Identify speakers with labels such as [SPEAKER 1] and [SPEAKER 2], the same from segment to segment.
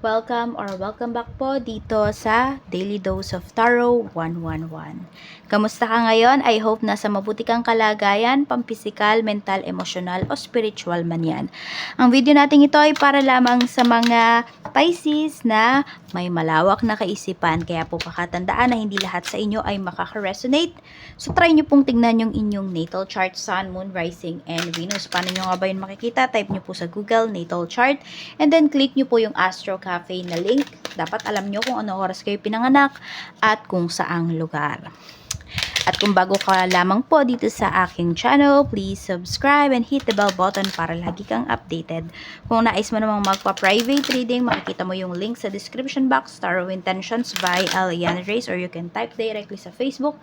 [SPEAKER 1] Welcome back po dito sa Daily Dose of Tarot 111. Kamusta ka ngayon? I hope nasa mabuti kang kalagayan, pampisikal, mental, emosyonal o spiritual man yan. Ang video natin ito ay para lamang sa mga Pisces na may malawak na kaisipan. Kaya po pakatandaan na hindi lahat sa inyo ay makaka-resonate. So try nyo pong tignan yung inyong natal chart, Sun, Moon, Rising, and Venus. Paano nyo nga ba yun makikita? Type nyo po sa Google, natal chart. And then click nyo po yung Astro Cafe na link. Dapat alam nyo kung ano oras kayo pinanganak at kung saang lugar. At kung bago ka lamang po dito sa aking channel, please subscribe and hit the bell button para lagi kang updated. Kung nais mo namang magpa-private reading, makikita mo yung link sa description box, Tarot Intentions by Aliana Reyes, or you can type directly sa Facebook,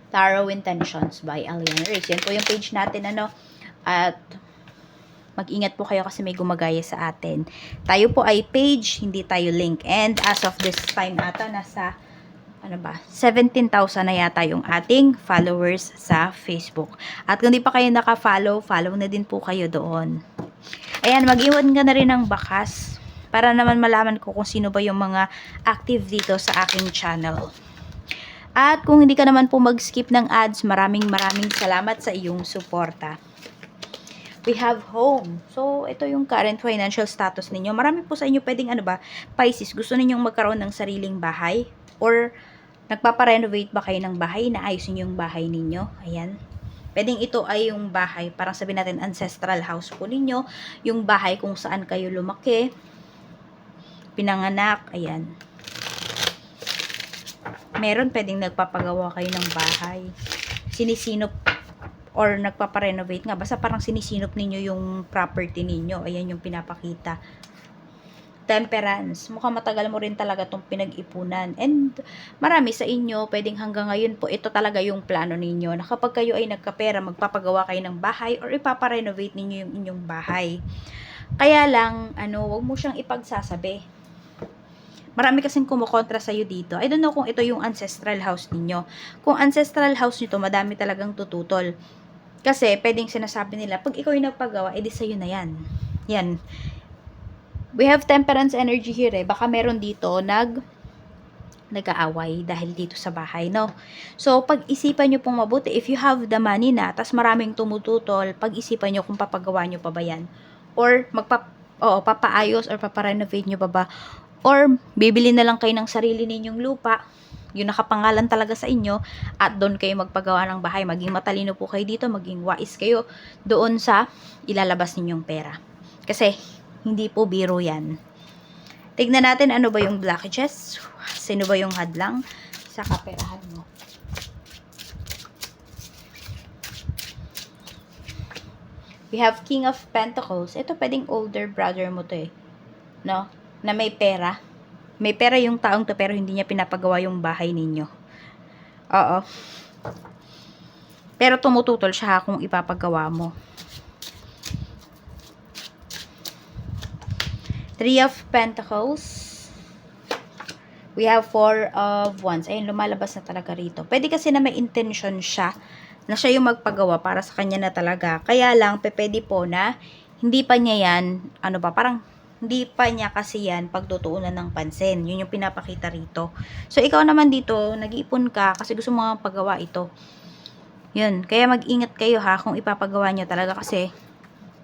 [SPEAKER 1] Tarot Intentions by Aliana Reyes. Yan po yung page natin, at mag-ingat po kayo kasi may gumagaya sa atin. Tayo po ay page, hindi tayo link. And as of this time ata, nasa 17,000 na yata yung ating followers sa Facebook. At kung di pa kayo naka-follow, follow na din po kayo doon. Ayan, mag-iwan ka na rin ng bakas para naman malaman ko kung sino ba yung mga active dito sa aking channel. At kung hindi ka naman po mag-skip ng ads, maraming salamat sa iyong suporta. We have home. So, ito yung current financial status ninyo. Marami po sa inyo pwedeng Pisces, gusto ninyong magkaroon ng sariling bahay or nagpaparenovate ba kayo ng bahay, naayos niyo yung bahay ninyo. Ayan. Pwedeng ito ay yung bahay, parang sabihin natin ancestral house po ninyo, yung bahay kung saan kayo lumaki, pinanganak, ayan. Meron pwedeng nagpapagawa kayo ng bahay, sinisinop or nagpaparenovate nga, basta parang sinisinop ninyo yung property ninyo. Ayan yung pinapakita. Temperance. Mukhang matagal mo rin talaga itong pinag-ipunan. And marami sa inyo, pwedeng hanggang ngayon po, ito talaga yung plano ninyo. Na kapag kayo ay nagkapera, magpapagawa kayo ng bahay or ipaparenovate ninyo yung inyong bahay. Kaya lang, wag mo siyang ipagsasabi. Marami kasing kumukontra sa'yo dito. I don't know kung ito yung ancestral house ninyo. Kung ancestral house nyo to, madami talagang tututol. Kasi, pwedeng sinasabi nila, pag ikaw yung nagpagawa, edi sa'yo na yan. Yan. We have temperance energy here Baka meron dito nag-aaway dahil dito sa bahay, no? So, pag-isipan nyo pong mabuti. If you have the money na, tas maraming tumututol, pag-isipan nyo kung papagawa nyo pa ba yan. Or, papaayos or paparenovate nyo pa ba. Or, bibili na lang kayo ng sarili ninyong lupa, yung nakapangalan talaga sa inyo, at doon kayo magpagawa ng bahay. Maging matalino po kayo dito, maging wais kayo doon sa ilalabas ninyong pera. Kasi, hindi po biro yan. Tignan natin ano ba yung blockages. Sino ba yung hadlang sa kaperahan mo. We have King of Pentacles. Ito pwedeng older brother mo to no? Na may pera. May pera yung taong to pero hindi niya pinapagawa yung bahay ninyo. Oo. Pero tumututol siya kung ipapagawa mo. Three of Pentacles. We have Four of Wands. Ayun, lumalabas na talaga rito. Pwede kasi na may intention siya na siya yung magpagawa para sa kanya na talaga. Kaya lang, pwede po na hindi pa niya yan, parang hindi pa niya kasi yan pagtutuunan ng pansin. Yun yung pinapakita rito. So, ikaw naman dito, nag-iipon ka kasi gusto mo pagawa ito. Yun. Kaya mag-ingat kayo kung ipapagawa niyo talaga kasi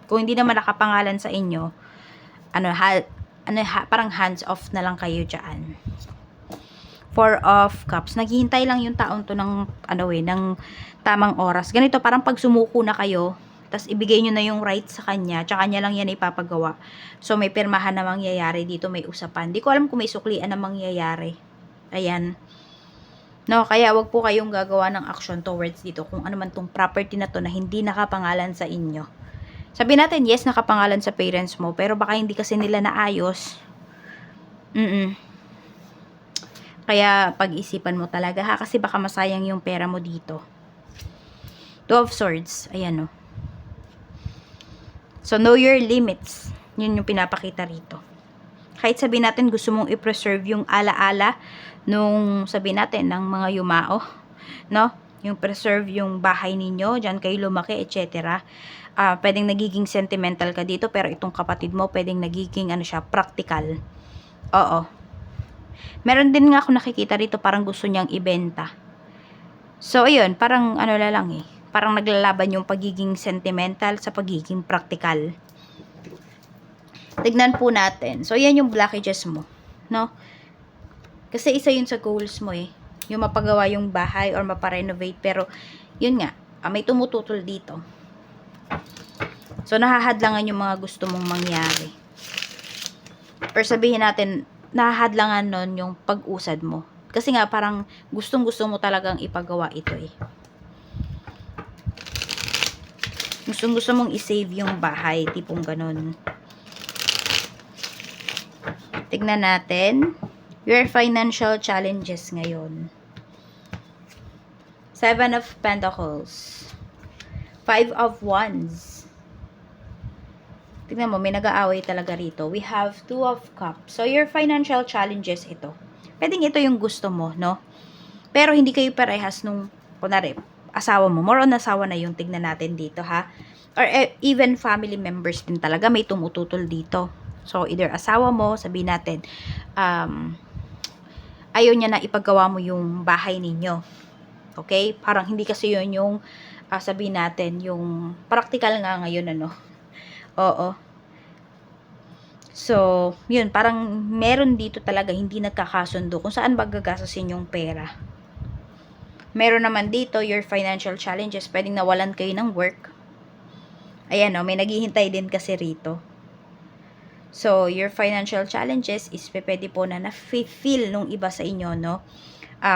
[SPEAKER 1] kung hindi naman nakapangalan sa inyo, parang hands off na lang kayo dyan. Four of Cups. Naghihintay lang yung taon to ng tamang oras. Ganito, parang pag sumuko na kayo, tas ibigay nyo na yung right sa kanya, tsaka niya lang yan ipapagawa. So, may pirmahan na mangyayari dito, may usapan. Di ko alam kung may suklian na mangyayari. Ayan. No, kaya wag po kayong gagawa ng action towards dito kung ano man tong property na to na hindi nakapangalan sa inyo. Sabi natin, yes, nakapangalan sa parents mo, pero baka hindi kasi nila naayos. Kaya, pag-isipan mo talaga kasi baka masayang yung pera mo dito. Two of Swords. Ayan, no. So, know your limits. Yun yung pinapakita rito. Kahit sabi natin, gusto mong i-preserve yung alaala nung, sabi natin, ng mga yumao, no? Yung preserve yung bahay ninyo, dyan kayo lumaki, etc. Pwedeng nagiging sentimental ka dito, pero itong kapatid mo, pwedeng nagiging, practical. Oo. Meron din nga ako nakikita rito parang gusto niyang ibenta. So, ayun, parang ano na lang eh. Parang naglalaban yung pagiging sentimental sa pagiging practical. Tignan po natin. So, yan yung blockages mo. No? Kasi isa yun sa goals mo eh. Yung mapagawa yung bahay or maparenovate. Pero, yun nga, may tumututol dito. So, nahahadlangan yung mga gusto mong mangyari. Or sabihin natin, nahahadlangan nun yung pag-usad mo. Kasi nga, parang gustong-gusto mo talagang ipagawa ito eh. Gustong-gusto mong isave yung bahay. Tipong ganun. Tignan natin. Your financial challenges ngayon. 7 of Pentacles. 5 of Wands. Tignan mo, may nag-aaway talaga rito. We have 2 of Cups. So, your financial challenges ito. Pwedeng ito yung gusto mo, no? Pero hindi kayo parehas nung, kunwari, asawa mo. More on asawa na yung tignan natin dito, ha? Or even family members din talaga may tumututol dito. So, either asawa mo, sabihin natin, ayaw niya na ipagawa mo yung bahay ninyo. Okay? Parang hindi kasi yun yung, sabihin natin, yung practical nga ngayon, ano? Oo. So, yun, parang meron dito talaga hindi nagkakasundo kung saan ba gagastusin yung pera. Meron naman dito, your financial challenges, pwedeng nawalan kayo ng work. Ayan, may naghihintay din kasi rito. So, your financial challenges is pwede po na na-feel nung iba sa inyo, no?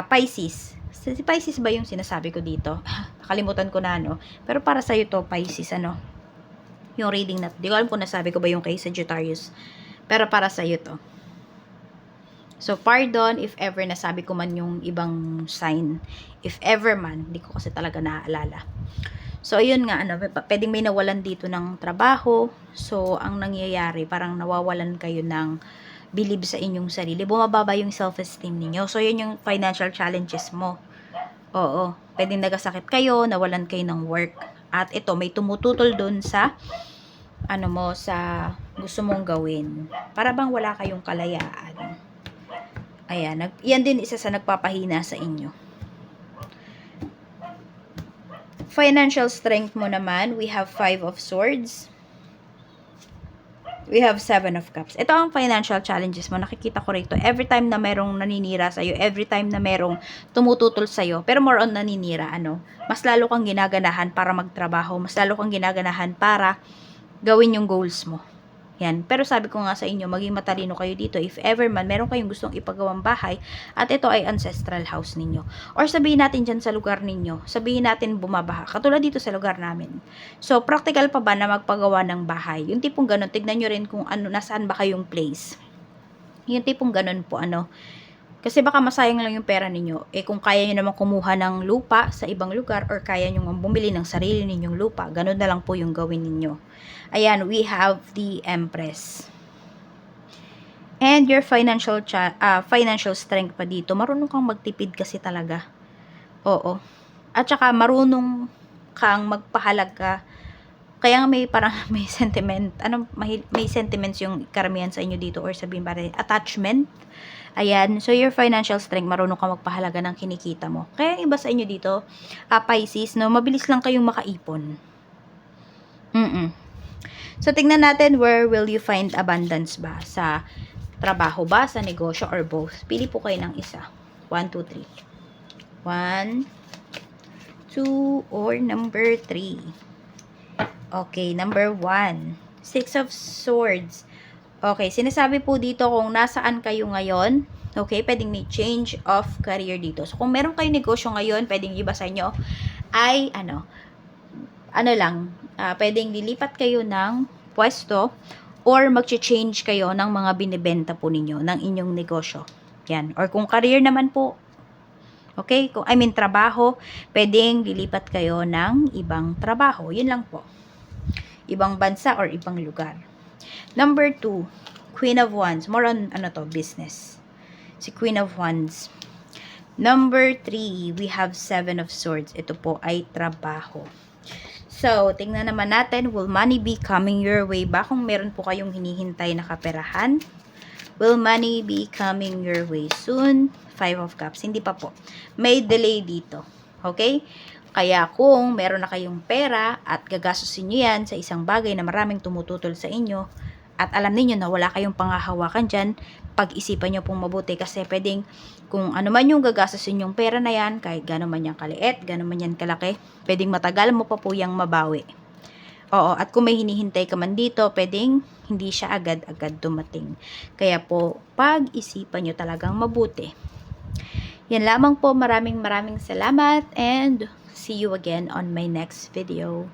[SPEAKER 1] Pisces. Si Pisces ba yung sinasabi ko dito? Nakalimutan ko na, no? Pero para sa'yo to, Pisces, ano? Yung reading na, di ko alam kung nasabi ko ba yung kay Sagittarius. Pero para sa'yo to. So, pardon if ever nasabi ko man yung ibang sign. If ever man, di ko kasi talaga naaalala. So, ayun nga, pwedeng may nawalan dito ng trabaho. So, ang nangyayari, parang nawawalan kayo ng believe sa inyong sarili. Bumababa yung self-esteem ninyo. So, yun yung financial challenges mo. Oo. Pwedeng nagasakit kayo, nawalan kayo ng work. At ito, may tumututol dun sa sa gusto mong gawin. Para bang wala kayong kalayaan. Ayan, yan din isa sa nagpapahina sa inyo. Financial strength mo naman, we have 5 of Swords. We have 7 of Cups. Ito ang financial challenges mo. Nakikita ko rito. Every time na merong naninira sa'yo, every time na merong tumututol sa'yo, pero more on naninira, mas lalo kang ginaganahan para magtrabaho. Mas lalo kang ginaganahan para gawin yung goals mo. Yan. Pero sabi ko nga sa inyo, maging matalino kayo dito. If ever man, meron kayong gustong ipagawang bahay at ito ay ancestral house ninyo. Or sabihin natin dyan sa lugar ninyo, sabihin natin bumabaha. Katulad dito sa lugar namin. So, practical pa ba na magpagawa ng bahay? Yung tipong ganun, tignan nyo rin kung nasaan ba kayong place. Yung tipong ganun po, Kasi baka masayang lang yung pera ninyo. Kung kaya nyo naman kumuha ng lupa sa ibang lugar or kaya nyo bumili ng sarili ninyong lupa, ganun na lang po yung gawin ninyo. Ayan, we have the Empress. And your financial strength pa dito, marunong kang magtipid kasi talaga. Oo. At saka marunong kang magpahalaga. Kaya nga may parang may sentiment, may sentiments yung karamihan sa inyo dito or sabihin ba rin, attachment. Ayan, so your financial strength, marunong ka magpahalaga ng kinikita mo. Kaya yung iba sa inyo dito, Pisces, mabilis lang kayong makaipon. So, tingnan natin, where will you find abundance ba? Sa trabaho ba? Sa negosyo? Or both? Pili po kayo ng isa. 1, 2, 3. 1, 2, or number 3. Okay, number 1. 6 of Swords. Okay, sinasabi po dito kung nasaan kayo ngayon. Okay, pwedeng may change of career dito. So, kung meron kayong negosyo ngayon, pwedeng iba sa inyo ay, pwedeng lilipat kayo ng pwesto or mag-change kayo ng mga binibenta po ninyo ng inyong negosyo. Yan. Or kung career naman po, okay, trabaho, pwedeng lilipat kayo ng ibang trabaho. Yun lang po. Ibang bansa or ibang lugar. Number 2, Queen of Wands. More on, business. Si Queen of Wands. Number 3, we have 7 of Swords. Ito po ay trabaho. So, tingnan naman natin, will money be coming your way ba? Kung meron po kayong hinihintay na kaperahan, Will money be coming your way soon? 5 of Cups. Hindi pa po. May delay dito. Okay? Kaya kung meron na kayong pera at gagastusin nyo yan sa isang bagay na maraming tumututol sa inyo at alam niyo na wala kayong pangahawakan dyan, pag-isipan nyo pong mabuti kasi pwedeng kung ano man yung gagastusin yung pera na yan, kahit gano'n man yan kaliit, gano'n man yan kalaki, pwedeng matagal mo pa po yung mabawi. Oo, at kung may hinihintay ka man dito, pwedeng hindi siya agad-agad dumating. Kaya po, pag-isipan nyo talagang mabuti. Yan lamang po, maraming salamat and see you again on my next video.